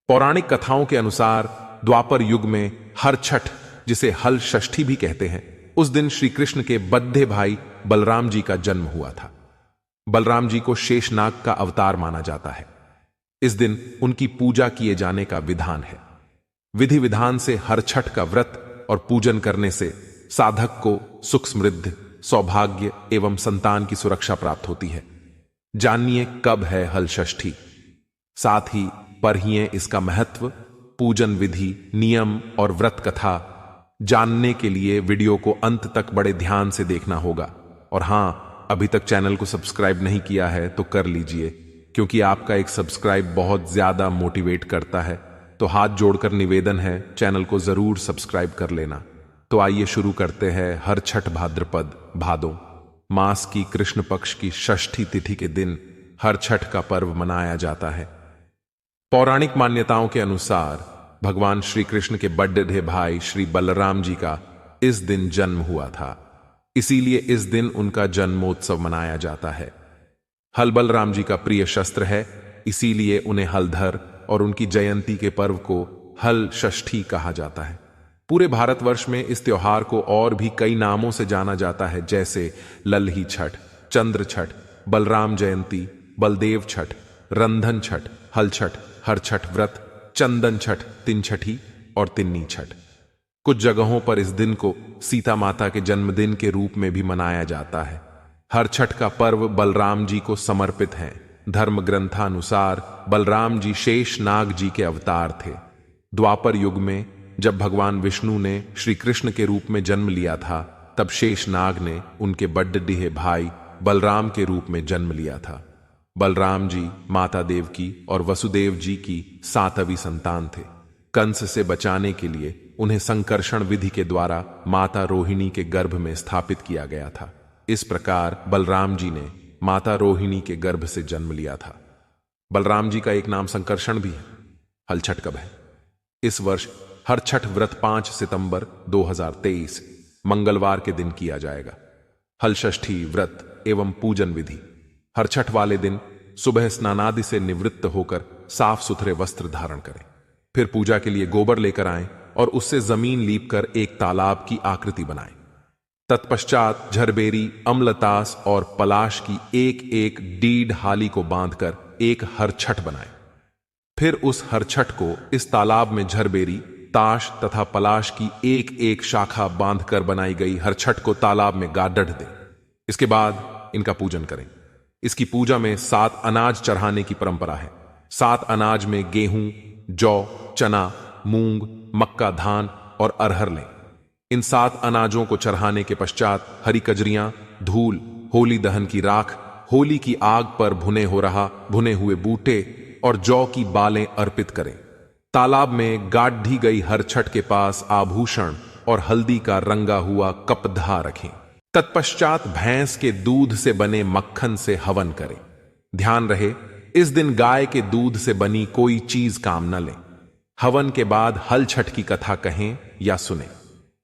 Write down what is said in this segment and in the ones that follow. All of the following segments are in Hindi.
पौराणिक कथाओं के अनुसार द्वापर युग में हर छठ, जिसे हल षष्ठी भी कहते हैं, उस दिन श्री कृष्ण के बद्ध भाई बलराम जी का जन्म हुआ था। बलराम जी को शेषनाग का अवतार माना जाता है। इस दिन उनकी पूजा किए जाने का विधान है। विधि विधान से हर छठ का व्रत और पूजन करने से साधक को सुख समृद्धि, सौभाग्य एवं संतान की सुरक्षा प्राप्त होती है। जानिए कब है हल षष्ठी, साथ ही पढ़िए इसका महत्व, पूजन विधि, नियम और व्रत कथा। जानने के लिए वीडियो को अंत तक बड़े ध्यान से देखना होगा। और हां, अभी तक चैनल को सब्सक्राइब नहीं किया है तो कर लीजिए, क्योंकि आपका एक सब्सक्राइब बहुत ज्यादा मोटिवेट करता है। तो हाथ जोड़कर निवेदन है, चैनल को जरूर सब्सक्राइब कर लेना। तो आइए शुरू करते हैं। हर छठ भाद्रपद भादों मास की कृष्ण पक्ष की षष्ठी तिथि के दिन हर छठ का पर्व मनाया जाता है। पौराणिक मान्यताओं के अनुसार भगवान श्री कृष्ण के बड़े भाई श्री बलराम जी का इस दिन जन्म हुआ था, इसीलिए इस दिन उनका जन्मोत्सव मनाया जाता है। हल बलराम जी का प्रिय शस्त्र है, इसीलिए उन्हें हलधर और उनकी जयंती के पर्व को हल षष्ठी कहा जाता है। पूरे भारतवर्ष में इस त्योहार को और भी कई नामों से जाना जाता है, जैसे लल्ही छठ, चंद्र छठ, बलराम जयंती, बलदेव छठ, रंधन छठ, हल छठ, हर छठ व्रत, चंदन छठ, तिन छठी और तिन्नी छठ। कुछ जगहों पर इस दिन को सीता माता के जन्मदिन के रूप में भी मनाया जाता है। हर छठ का पर्व बलराम जी को समर्पित है। धर्म ग्रंथानुसार बलराम जी शेष नाग जी के अवतार थे। द्वापर युग में जब भगवान विष्णु ने श्री कृष्ण के रूप में जन्म लिया था, तब शेष नाग ने उनके बड़े भाई बलराम के रूप में जन्म लिया था। बलराम जी माता देवकी और वसुदेव जी की 7वीं संतान थे। कंस से बचाने के लिए उन्हें संकर्षण विधि के द्वारा माता रोहिणी के गर्भ में स्थापित किया गया था। इस प्रकार बलराम जी ने माता रोहिणी के गर्भ से जन्म लिया था। बलराम जी का एक नाम संकर्षण भी है। हल छठ कब है? इस वर्ष हर छठ व्रत 5 सितंबर 2023 मंगलवार के दिन किया जाएगा। हल षष्ठी व्रत एवं पूजन विधि। हर छठ वाले दिन सुबह स्नानादि से निवृत्त होकर साफ सुथरे वस्त्र धारण करें। फिर पूजा के लिए गोबर लेकर आएं और उससे जमीन लीपकर एक तालाब की आकृति बनाएं। तत्पश्चात झरबेरी, अम्लतास और पलाश की एक एक डीड हाली को बांधकर एक हर छठ बनाएं। फिर उस हर छठ को इस तालाब में झरबेरी, ताश तथा पलाश की एक एक शाखा बांधकर बनाई गई हर छठ को तालाब में गाड़ दें। इसके बाद इनका पूजन करें। इसकी पूजा में 7 अनाज चढ़ाने की परंपरा है। 7 अनाज में गेहूं, जौ, चना, मूंग, मक्का, धान और अरहर लें। इन 7 अनाजों को चढ़ाने के पश्चात हरी कजरियां, धूल, होली दहन की राख, होली की आग पर भुने हुए बूटे और जौ की बालें अर्पित करें। तालाब में गाढ़ी गई हर छठ के पास आभूषण और हल्दी का रंगा हुआ कपधा रखें। तत्पश्चात भैंस के दूध से बने मक्खन से हवन करें। ध्यान रहे, इस दिन गाय के दूध से बनी कोई चीज काम न लें। हवन के बाद हल छठ की कथा कहें या सुने।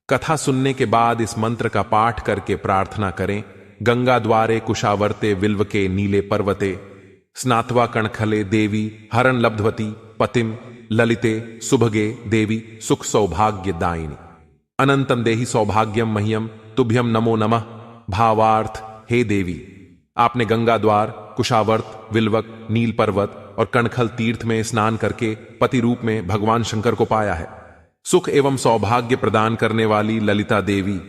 कथा सुनने के बाद इस मंत्र का पाठ करके प्रार्थना करें। गंगा द्वारे कुशावर्ते विल्वके नीले पर्वते स्नात्वा कणखले देवी हरण लब्धवती पतिम ललिते सुभगे देवी सुख सौभाग्य दायिनी अनंतम देहि सौभाग्यम मह्यम तुभ्यम नमो नमः। भावार्थ, हे देवी, आपने गंगा द्वार, कुशावर्त, विल्वक, नील पर्वत और कणखल तीर्थ में स्नान करके पति रूप में भगवान शंकर को पाया है। सुख एवं सौभाग्य प्रदान करने वाली ललिता देवी,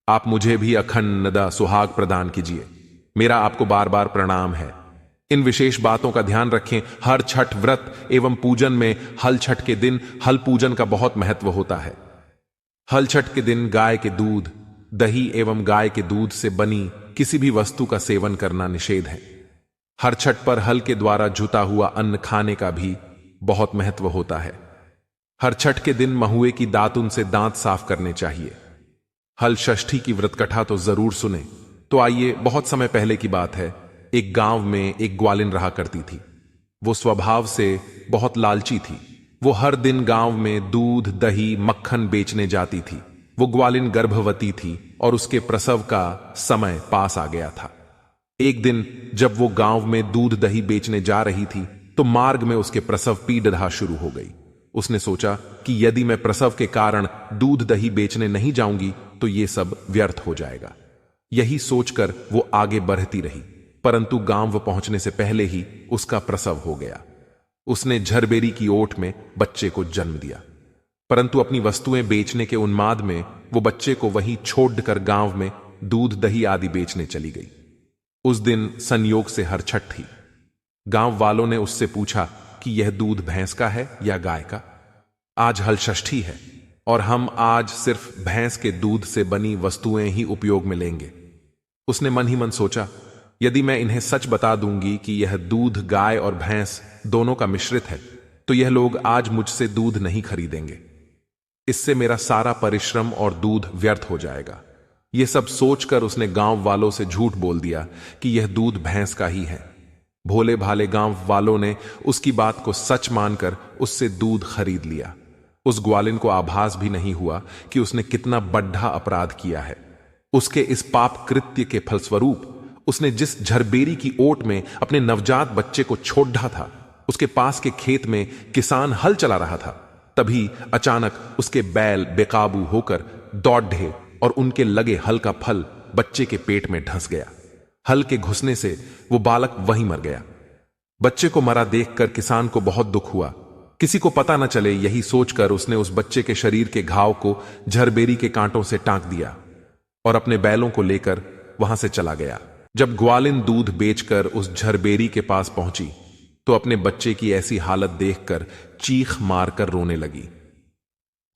आप मुझे भी अखंड सुहाग प्रदान कीजिए। मेरा आपको बार बार प्रणाम है। इन विशेष बातों का ध्यान रखें। हर छठ व्रत एवं पूजन में हल छठ के दिन हल पूजन का बहुत महत्व होता है। हल छठ के दिन गाय के दूध, दही एवं गाय के दूध से बनी किसी भी वस्तु का सेवन करना निषेध है। हर छठ पर हल के द्वारा जुता हुआ अन्न खाने का भी बहुत महत्व होता है। हर छठ के दिन महुए की दातुन से दांत साफ करने चाहिए। हल षष्ठी की व्रत कथा तो जरूर सुने। तो आइए, बहुत समय पहले की बात है। एक गांव में एक ग्वालिन रहा करती थी। वो स्वभाव से बहुत लालची थी। वो हर दिन गांव में दूध, दही, मक्खन बेचने जाती थी। वो ग्वालिन गर्भवती थी और उसके प्रसव का समय पास आ गया था। एक दिन जब वो गांव में दूध दही बेचने जा रही थी, तो मार्ग में उसके प्रसव पीड़ा शुरू हो गई। उसने सोचा कि यदि मैं प्रसव के कारण दूध दही बेचने नहीं जाऊंगी तो ये सब व्यर्थ हो जाएगा। यही सोचकर वो आगे बढ़ती रही, परंतु गांव पहुंचने से पहले ही उसका प्रसव हो गया। उसने झरबेरी की ओट में बच्चे को जन्म दिया, परंतु अपनी वस्तुएं बेचने के उन्माद में वो बच्चे को वहीं छोड़कर गांव में दूध दही आदि बेचने चली गई। उस दिन संयोग से हरछठ थी। गांव वालों ने उससे पूछा कि यह दूध भैंस का है या गाय का? आज हल षष्ठी है और हम आज सिर्फ भैंस के दूध से बनी वस्तुएं ही उपयोग में लेंगे। उसने मन ही मन सोचा, यदि मैं इन्हें सच बता दूंगी कि यह दूध गाय और भैंस दोनों का मिश्रित है तो यह लोग आज मुझसे दूध नहीं खरीदेंगे। इससे मेरा सारा परिश्रम और दूध व्यर्थ हो जाएगा। यह सब सोचकर उसने गांव वालों से झूठ बोल दिया कि यह दूध भैंस का ही है। भोले भाले गांव वालों ने उसकी बात को सच मानकर उससे दूध खरीद लिया। उस ग्वालिन को आभास भी नहीं हुआ कि उसने कितना बड़ा अपराध किया है। उसके इस पाप कृत्य के फलस्वरूप उसने जिस झरबेरी की ओट में अपने नवजात बच्चे को छोड़ था, उसके पास के खेत में किसान हल चला रहा था। तभी अचानक उसके बैल बेकाबू होकर दौड़ ढे और उनके लगे हल का फल बच्चे के पेट में धंस गया। हल के घुसने से वो बालक वहीं मर गया। बच्चे को मरा देखकर किसान को बहुत दुख हुआ। किसी को पता न चले, यही सोचकर उसने उस बच्चे के शरीर के घाव को झरबेरी के कांटों से टांक दिया और अपने बैलों को लेकर वहां से चला गया। जब ग्वालिन दूध बेचकर उस झरबेरी के पास पहुंची तो अपने बच्चे की ऐसी हालत देखकर चीख मारकर रोने लगी।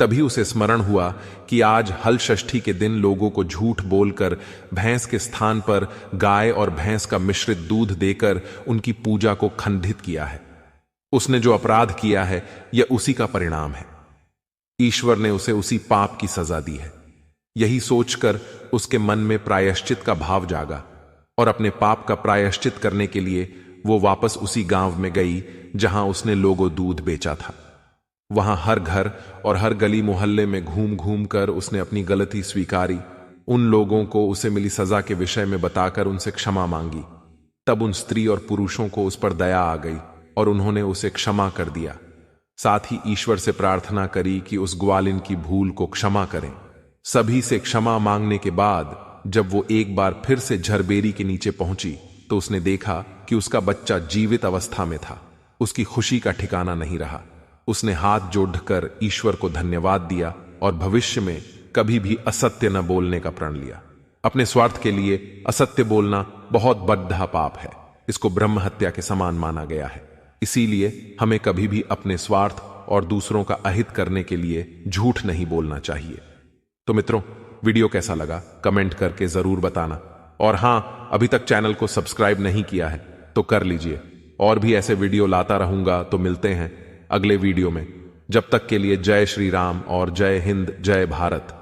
तभी उसे स्मरण हुआ कि आज हल षष्ठी के दिन लोगों को झूठ बोलकर भैंस के स्थान पर गाय और भैंस का मिश्रित दूध देकर उनकी पूजा को खंडित किया है। उसने जो अपराध किया है यह उसी का परिणाम है। ईश्वर ने उसे उसी पाप की सजा दी है। यही सोचकर उसके मन में प्रायश्चित का भाव जागा और अपने पाप का प्रायश्चित करने के लिए वो वापस उसी गांव में गई जहां उसने लोगों दूध बेचा था। वहां हर घर और हर गली मोहल्ले में घूम घूम कर उसने अपनी गलती स्वीकारी। उन लोगों को उसे मिली सजा के विषय में बताकर उनसे क्षमा मांगी। तब उन स्त्री और पुरुषों को उस पर दया आ गई और उन्होंने उसे क्षमा कर दिया। साथ ही ईश्वर से प्रार्थना करी कि उस ग्वालिन की भूल को क्षमा करें। सभी से क्षमा मांगने के बाद जब वो एक बार फिर से झरबेरी के नीचे पहुंची तो उसने देखा कि उसका बच्चा जीवित अवस्था में था। उसकी खुशी का ठिकाना नहीं रहा। उसने हाथ जोड़कर ईश्वर को धन्यवाद दिया और भविष्य में कभी भी असत्य न बोलने का प्रण लिया। अपने स्वार्थ के लिए असत्य बोलना बहुत बड़ा पाप है। इसको ब्रह्म हत्या के समान माना गया है। इसीलिए हमें कभी भी अपने स्वार्थ और दूसरों का अहित करने के लिए झूठ नहीं बोलना चाहिए। तो मित्रों, वीडियो कैसा लगा कमेंट करके जरूर बताना। और हां, अभी तक चैनल को सब्सक्राइब नहीं किया है तो कर लीजिए। और भी ऐसे वीडियो लाता रहूंगा। तो मिलते हैं अगले वीडियो में। जब तक के लिए जय श्री राम और जय हिंद, जय भारत।